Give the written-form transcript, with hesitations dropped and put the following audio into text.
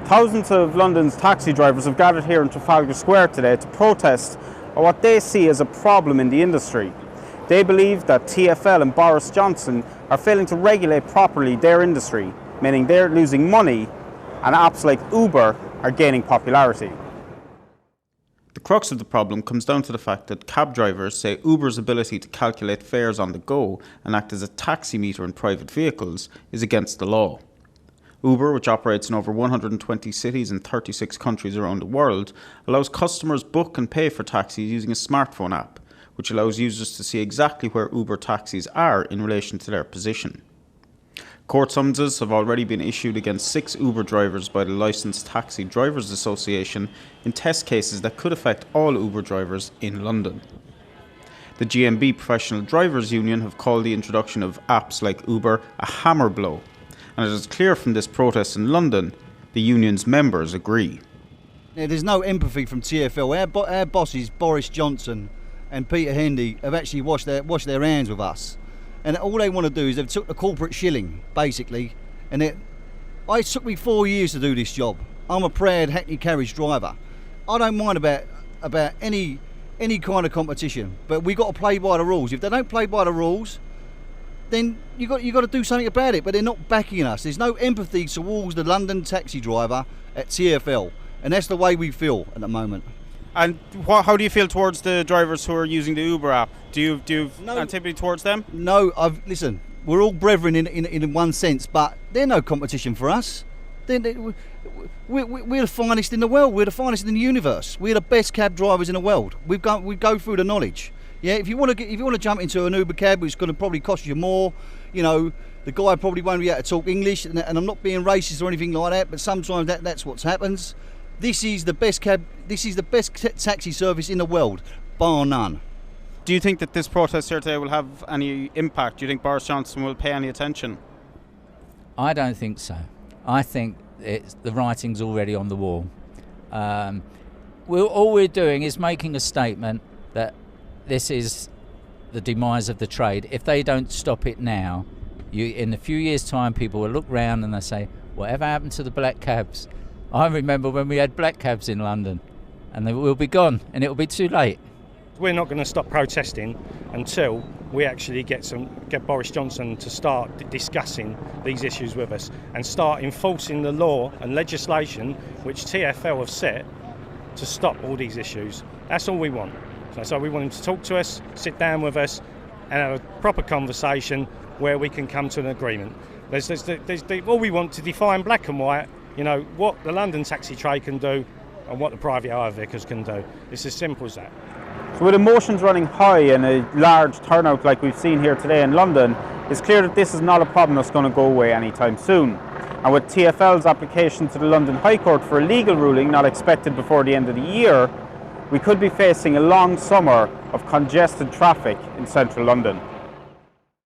Thousands of London's taxi drivers have gathered here in Trafalgar Square today to protest what they see as a problem in the industry. They believe that TfL and Boris Johnson are failing to regulate properly their industry, meaning they're losing money and apps like Uber are gaining popularity. The crux of the problem comes down to the fact that cab drivers say Uber's ability to calculate fares on the go and act as a taxi meter in private vehicles is against the law. Uber, which operates in over 120 cities in 36 countries around the world, allows customers book and pay for taxis using a smartphone app, which allows users to see exactly where Uber taxis are in relation to their position. Court summonses have already been issued against 6 Uber drivers by the Licensed Taxi Drivers Association in test cases that could affect all Uber drivers in London. The GMB Professional Drivers Union have called the introduction of apps like Uber a hammer blow, and it is clear from this protest in London, the union's members agree. Now, there's no empathy from TfL. Our bosses, Boris Johnson and Peter Hendy, have actually washed their hands with us. And all they want to do is they've took the corporate shilling, basically. And it took me 4 years to do this job. I'm a proud Hackney carriage driver. I don't mind about any kind of competition, but we got to play by the rules. If they don't play by the rules, then you got to do something about it. But they're not backing us. There's no empathy towards the London taxi driver at TfL, and that's the way we feel at the moment. And how do you feel towards the drivers who are using the Uber app? Do you have antipathy towards them? No, listen, we're all brethren in one sense, but they're no competition for us. We're the finest in the world. We're the finest in the universe. We're the best cab drivers in the world. We go through the knowledge. Yeah, if you want to jump into an Uber cab, it's going to probably cost you more. You know, the guy probably won't be able to talk English, and I'm not being racist or anything like that. But sometimes that's what happens. This is the best cab. This is the best taxi service in the world, bar none. Do you think that this protest here today will have any impact? Do you think Boris Johnson will pay any attention? I don't think so. I think the writing's already on the wall. All we're doing is making a statement that this is the demise of the trade. If they don't stop it now, in a few years' time, people will look round and they'll say, whatever happened to the black cabs? I remember when we had black cabs in London, and they will be gone, and it will be too late. We're not going to stop protesting until we actually get Boris Johnson to start discussing these issues with us and start enforcing the law and legislation which TfL have set to stop all these issues. That's all we want. So we want him to talk to us, sit down with us, and have a proper conversation where we can come to an agreement. All we want to define black and white, you know, what the London taxi trade can do and what the private hire vehicles can do. It's as simple as that. So with emotions running high and a large turnout like we've seen here today in London, it's clear that this is not a problem that's going to go away anytime soon. And with TfL's application to the London High Court for a legal ruling not expected before the end of the year, we could be facing a long summer of congested traffic in central London.